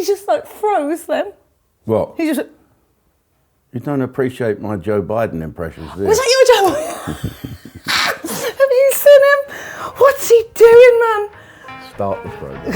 he just like froze then. What? He just... You don't appreciate my Joe Biden impressions, do you? Was that your Joe Biden? Have you seen him? What's he doing, man? Start the program.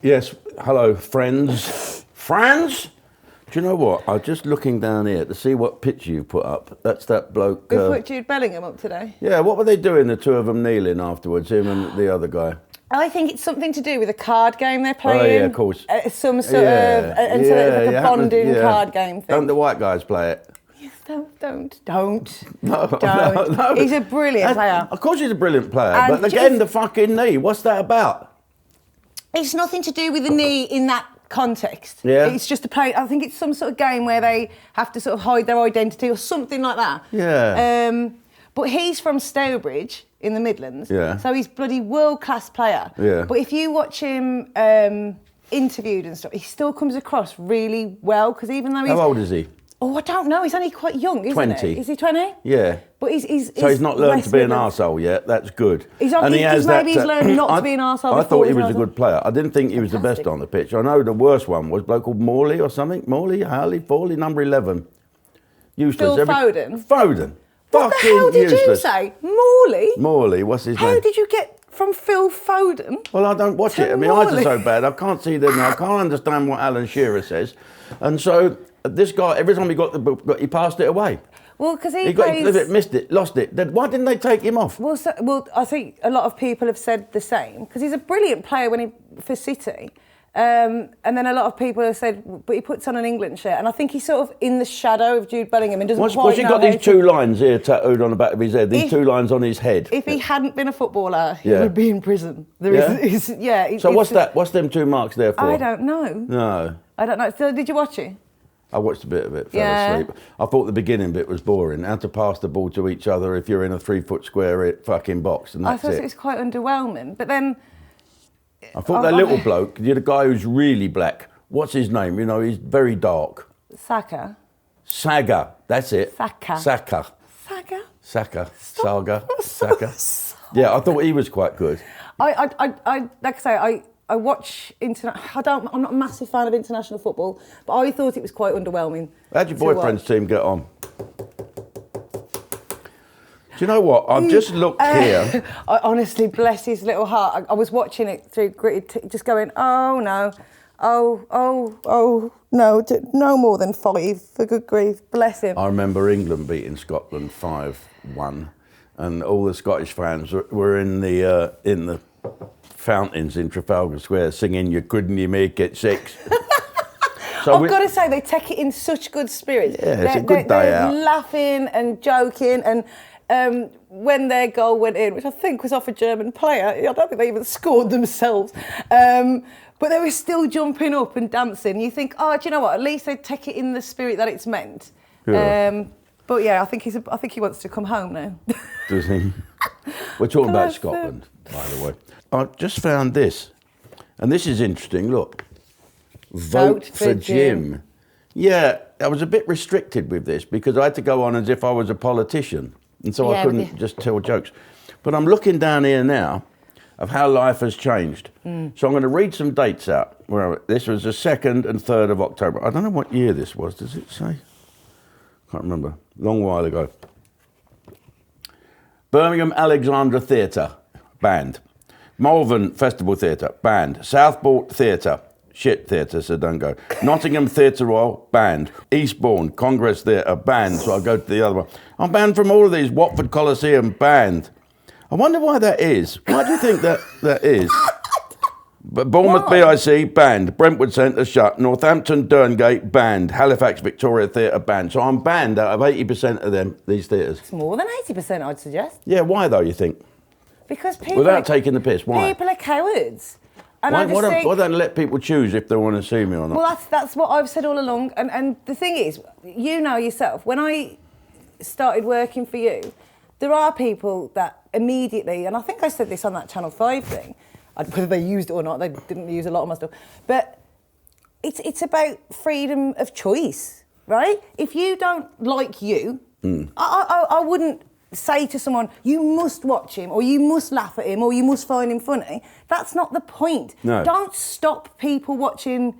Yes, hello, friends. Friends? Do you know what? I'm just looking down here to see what picture you put up. That's that bloke. We put Jude Bellingham up today. Yeah, what were they doing, the two of them kneeling afterwards, him and the other guy? I think it's something to do with a card game they're playing. Oh, yeah, of course. Some sort of... And so it's like a bonding card game thing. Don't the white guys play it? Yes, don't. No. No. He's a brilliant player. Of course he's a brilliant player, And but again, the fucking knee, what's that about? It's nothing to do with the knee in that context. Yeah. It's just a play. I think it's some sort of game where they have to sort of hide their identity or something like that. Yeah. But he's from Stourbridge in the Midlands. Yeah. So he's bloody world-class player. Yeah. But if you watch him interviewed and stuff, he still comes across really well because even though he's... How old is he? Oh, I don't know. He's only quite young, isn't 20. he? Is he 20? Yeah. But he's not learned to be an arsehole yet. That's good. He's learned not to be an arsehole. I thought he was a good player. I didn't think he was the best on the pitch. I know the worst one was a bloke called Morley or something. Forley, number 11. Useless. Phil Foden. Foden. What the hell did you say? Morley, what's his name? How did you get from Phil Foden? Well, I don't watch it. My eyes are so bad. I can't see them. I can't understand what Alan Shearer says. And so this guy, every time he got the book, he passed it away. Well, because he missed it, lost it. Why didn't they take him off? Well, I think a lot of people have said the same because he's a brilliant player for City. And then a lot of people have said, but he puts on an England shirt, and I think he's sort of in the shadow of Jude Bellingham and doesn't quite know. What's he got these two lines here tattooed on the back of his head? These two lines on his head. If he hadn't been a footballer, he would be in prison. So what's that? What's them two marks there for? I don't know. No. I don't know. So did you watch it? I watched a bit of it, fell asleep. I thought the beginning bit was boring. How to pass the ball to each other if you're in a 3-foot square fucking box, and that's it. I thought it was quite underwhelming, but then... I thought that little bloke, the guy who's really black, what's his name? You know, he's very dark. Saga, that's it. Saka. Yeah, I thought he was quite good. Like I say, I watch I'm not a massive fan of international football, but I thought it was quite underwhelming. How'd your boyfriend's team get on? Do you know what? I've just looked here. I honestly, bless his little heart. I was watching it through gritted, just going, oh no, no, no more than 5, for good grief, bless him. I remember England beating Scotland 5-1, and all the Scottish fans were in the fountains in Trafalgar Square singing "You Couldn't You Make It 6." So I've got to say, they take it in such good spirits. Yeah, it's a good day out. They're laughing and joking, and when their goal went in, which I think was off a German player, I don't think they even scored themselves, but they were still jumping up and dancing. You think, oh, do you know what? At least they take it in the spirit that it's meant. Yeah. But yeah, I think he wants to come home now. Does he? We're talking about Scotland, by the way. I just found this, and this is interesting. Look, vote for Jim. Yeah, I was a bit restricted with this because I had to go on as if I was a politician, and so I couldn't just tell jokes. But I'm looking down here now of how life has changed. So I'm going to read some dates out. This was the 2nd and 3rd of October. I don't know what year this was. Does it say? Can't remember. Long while ago. Birmingham Alexandra Theatre, banned. Malvern Festival Theatre, banned. Southport Theatre, shit theatre, so don't go. Nottingham Theatre Royal, banned. Eastbourne Congress Theatre, banned, so I'll go to the other one. I'm banned from all of these. Watford Coliseum, banned. I wonder why that is. Why do you think that is? But Bournemouth BIC, banned. Brentwood Centre, shut. Northampton Derngate, banned. Halifax Victoria Theatre, banned. So I'm banned out of 80% of these theatres. It's more than 80%, I'd suggest. Yeah, why though, you think? Because people... Without taking the piss, why? People are cowards. And why don't let people choose if they want to see me or not? Well, that's what I've said all along. And the thing is, you know yourself, when I started working for you, there are people that immediately, and I think I said this on that Channel 5 thing, whether they used it or not, they didn't use a lot of my stuff, but it's about freedom of choice, right? If you don't like you, I wouldn't say to someone, you must watch him, or you must laugh at him, or you must find him funny. That's not the point. No. Don't stop people watching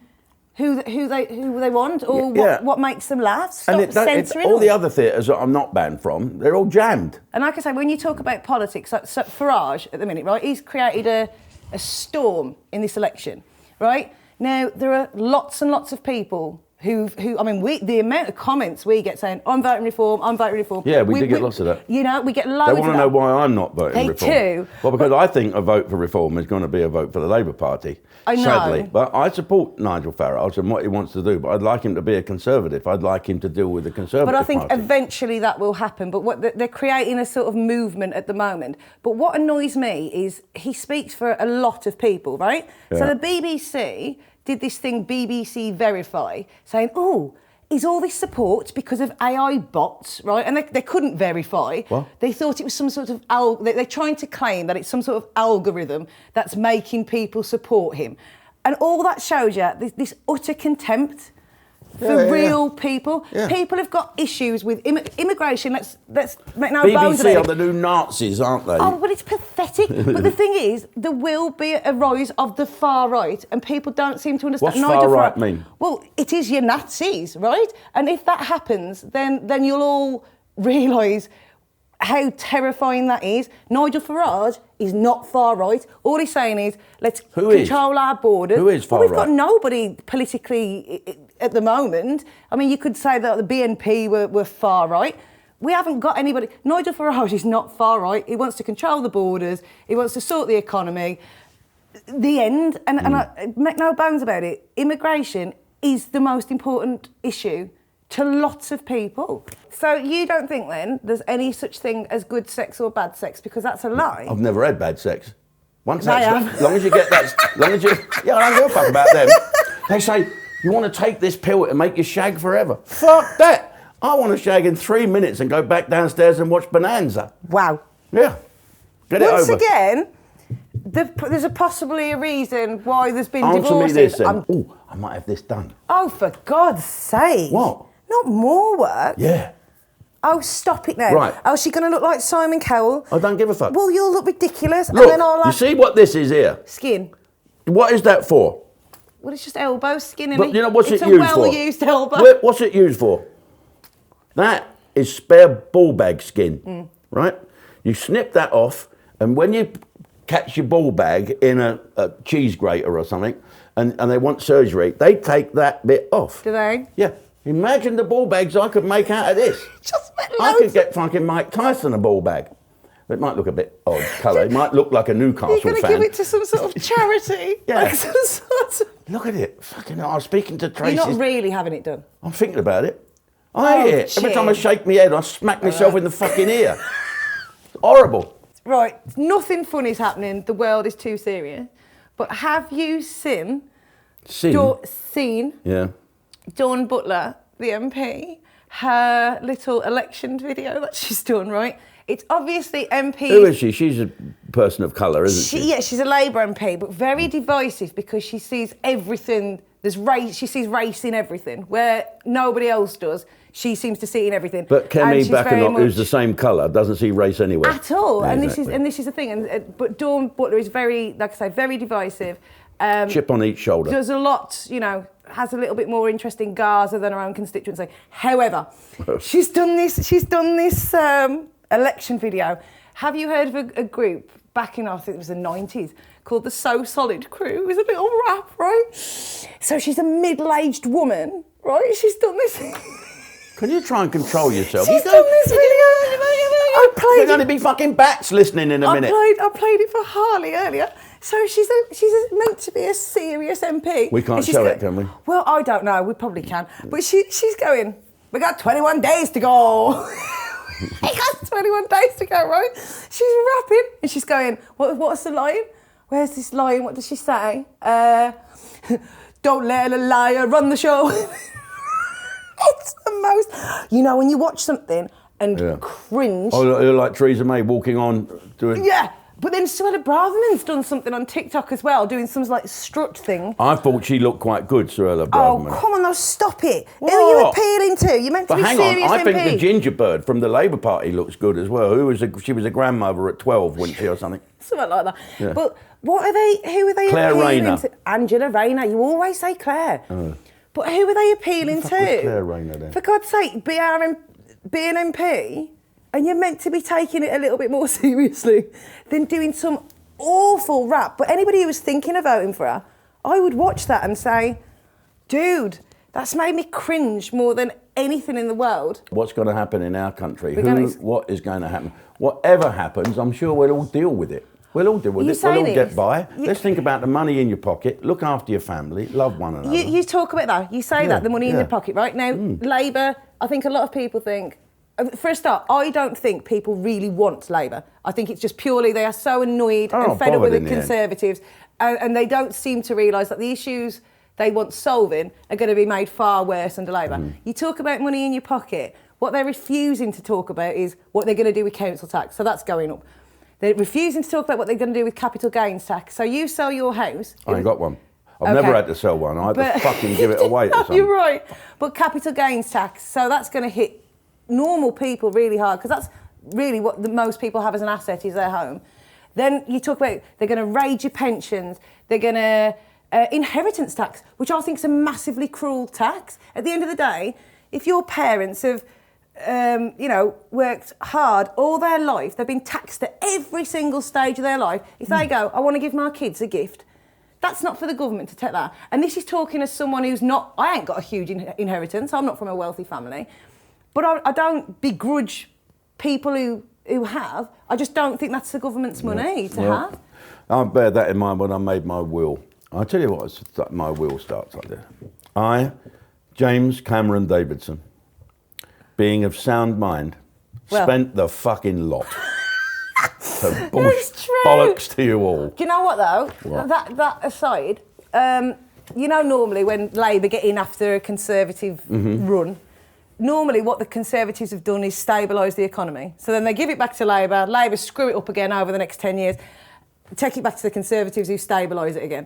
who they want, or what makes them laugh. Stop censoring all them. the other theatres that I'm not banned from, they're all jammed. And like I say, when you talk about politics, so Farage at the minute, right, he's created a storm in this election, right? Now, there are lots and lots of people who I mean, the amount of comments we get saying, I'm voting reform, I'm voting reform. Yeah, we do get lots of that. You know, we get loads of that. They want to know why I'm not voting reform. They do. Well, because I think a vote for reform is going to be a vote for the Labour Party. I know. Sadly. But I support Nigel Farage and what he wants to do, but I'd like him to be a Conservative. I'd like him to deal with the Conservative But I think Party. eventually that will happen. But they're creating a sort of movement at the moment. But what annoys me is he speaks for a lot of people, right? Yeah. So the BBC did this thing, BBC Verify, saying, oh, is all this support because of AI bots, right? And they couldn't verify. What? They thought it was some sort of... They're trying to claim that it's some sort of algorithm that's making people support him. And all that shows you this utter contempt for real people. Yeah. People have got issues with immigration. Let's make no bones about BBC it. are the new Nazis, aren't they? Oh, but it's pathetic. But the thing is, there will be a rise of the far right, and people don't seem to understand. What's far right mean? Well, it is your Nazis, right? And if that happens, then you'll all realise how terrifying that is. Nigel Farage is not far right. All he's saying is, let's control our borders. Who is far We've right? got nobody politically at the moment. I mean, you could say that the BNP were far right. We haven't got anybody. Nigel Farage is not far right. He wants to control the borders. He wants to sort the economy. The end. And I make no bones about it. Immigration is the most important issue to lots of people. So you don't think then there's any such thing as good sex or bad sex, because that's a lie? I've never had bad sex. Once I that's have. as long as you get that, yeah, I don't give a fuck about them. They say, you want to take this pill to make you shag forever. Fuck that. I want to shag in 3 minutes and go back downstairs and watch Bonanza. Wow. Yeah. Get it Once over. again, there's possibly a reason why there's been Answer divorces. me this then. Oh, I might have this done. Oh, for God's sake. What? Not more work. Yeah. Oh, stop it now. Right. Oh, is she going to look like Simon Cowell? I don't give a fuck. Well, you'll look ridiculous. Look, and then I'll you see what this is here? Skin. What is that for? Well, it's just elbow skin, isn't But it? you know what's it's it used a for? well-used elbow. What's it used for? That is spare ball bag skin, right? You snip that off, and when you catch your ball bag in a cheese grater or something, and they want surgery, they take that bit off. Do they? Yeah. Imagine the ball bags I could make out of this. Just make I loads could get fucking Mike Tyson a ball bag. It might look a bit odd colour. It might look like a Newcastle You're going to fan. give it to some sort of charity? Yeah. Like some sort of... Look at it. Fucking hell, I was speaking to Tracy. You're not really having it done. I'm thinking about it. I hate it. Every time I shake my head, I smack myself in the fucking ear. It's horrible. Right, nothing funny's happening. The world is too serious. But have you seen Yeah. Dawn Butler, the MP, her little election video that she's done, right? It's obviously MP. Who is she? She's a person of colour, isn't she? Yeah, she's a Labour MP, but very divisive because she sees everything. There's race. She sees race in everything, where nobody else does. She seems to see it in everything. But Kemi And Bakanoff, who's the same colour, doesn't see race anywhere. at all. Yeah, and exactly. this is the thing. But Dawn Butler is very, like I say, very divisive. Chip on each shoulder. Does a lot, has a little bit more interest in Gaza than her own constituency. However, she's done this election video. Have you heard of a group back in, I think it was the 90s, called the So Solid Crew? It was a little rap, right? So she's a middle-aged woman, right? She's done this. Can you try and control yourself? She's done this video. I played There's going to be fucking bats listening in a minute. I played it for Harley earlier. So she's meant to be a serious MP. We can't show it, can we? Well, I don't know. We probably can. But she's going, we got 21 days to go. We got 21 days to go, right? She's rapping and she's going, what's the line? Where's this line? What does she say? Don't let a liar run the show. It's the most... when you watch something and cringe. Oh, like Theresa May walking on doing... Yeah, but then Suella Braverman's done something on TikTok as well, doing some like strut thing. I thought she looked quite good, Suella Braverman. Oh, come on, now stop it. What? Who are you appealing to? You're meant to But be hang serious on, I MP. think the ginger bird from the Labour Party looks good as well. She was a grandmother at 12, wasn't she, or something? Something like that. Yeah. But what are they? Who are they Claire appealing Rayner. to? Angela Rayner. You always say Claire. But who are they appealing to? Claire Rayner then? For God's sake, be an MP, and you're meant to be taking it a little bit more seriously than doing some awful rap. But anybody who was thinking of voting for her, I would watch that and say, dude, that's made me cringe more than anything in the world. What's going to happen in our country? We're What is going to happen? Whatever happens, I'm sure we'll all deal with it. We'll all deal with it. We'll all get by. Let's think about the money in your pocket. Look after your family. Love one another. You talk about that. You say that, the money in your pocket, right? Now, Labour, I think a lot of people think, for a start, I don't think people really want Labour. I think it's just purely they are so annoyed and fed up with the Conservatives, and they don't seem to realise that the issues they want solving are going to be made far worse under Labour. You talk about money in your pocket. What they're refusing to talk about is what they're going to do with council tax. So that's going up. They're refusing to talk about what they're going to do with capital gains tax. So you sell your house. I ain't got one. I've never had to sell one. I had to fucking give it away to someone. You're right. But capital gains tax, so that's going to hit normal people really hard, because that's really what most people have as an asset is their home. Then you talk about they're going to raise your pensions. They're going to inheritance tax, which I think is a massively cruel tax. At the end of the day, if your parents have worked hard all their life, they've been taxed at every single stage of their life. If they go, I want to give my kids a gift, that's not for the government to take that. And this is talking as someone who's not, I ain't got a huge inheritance, I'm not from a wealthy family, but I don't begrudge people who have. I just don't think that's the government's money to have. I'll bear that in mind when I made my will. I'll tell you what, my will starts like this. I, James Cameron Davidson, being of sound mind, spent the fucking lot. So It's true. Bollocks to you all. Do you know what though? What? That aside, normally when Labour get in after a Conservative run, normally what the Conservatives have done is stabilise the economy. So then they give it back to Labour, Labour screw it up again over the next 10 years, take it back to the Conservatives who stabilise it again.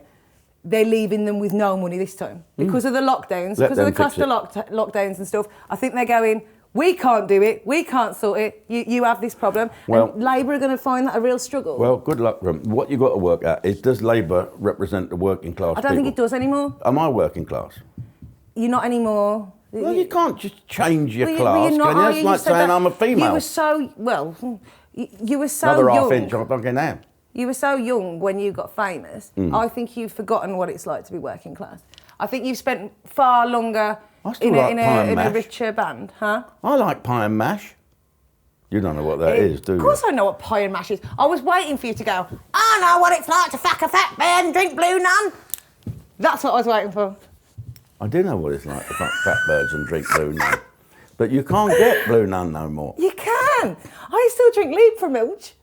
They're leaving them with no money this time. Because of the lockdowns, because of the cost of lockdowns and stuff, I think they're going, we can't do it, we can't sort it, you have this problem. Well, and Labour are going to find that a real struggle. Well, good luck for them. What you've got to work out is, does Labour represent the working class I don't think it does anymore. Am I working class? You're not anymore. Well, you can't just change your Well, class, you're not, can you? are It's you? like You said saying that- I'm a female. You were so, you were so Another young. half inch, I'm fucking am. You were so young when you got famous. I think you've forgotten what it's like to be working class. I think you've spent far longer in a richer band, huh? I like pie and mash. You don't know what that is, do you? Of course I know what pie and mash is. I was waiting for you to go, I know what it's like to fuck a fat bear and drink blue nun. That's what I was waiting for. I do know what it's like to fuck fat birds and drink blue nun. But you can't get blue nun no more. You can. I still drink leap from Milch.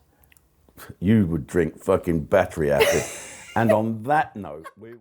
You would drink fucking battery acid. And on that note, we will...